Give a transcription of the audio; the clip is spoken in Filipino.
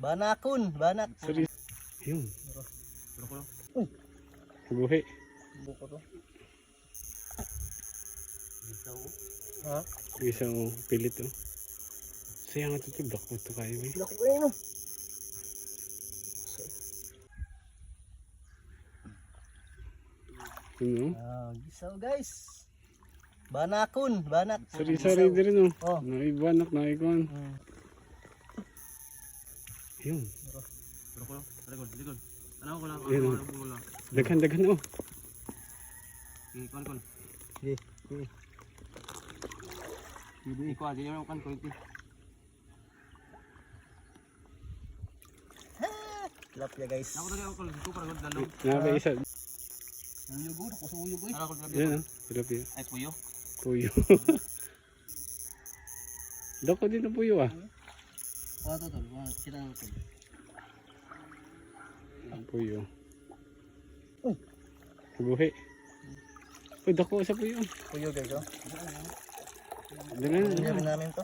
Banakon, banak. Sorry. Yun. Uy. Buhi. Buko to. Ha? Isang pilit oh. Sayang ito ito. Dako ito kayo eh. Lako kayo no. Ano? Gisaw guys. Banakon, banak. Sari-sari din rin oh. Oh. Naibanak, naikon. Yun. Yun oh. Daghan-daghan oh. Sige, sige. Tilapia guys. Nakaka isa. Uyog oh, ako sa uyog eh. Yan oh. Tilapia. Ay puyo. Puyo. Dako din ang puyo ah. Wato tol, kita na tol. Puyo. Buhi. Uy, dako sa puyo. Puyo guys oh. Dala na. Hindi namin to.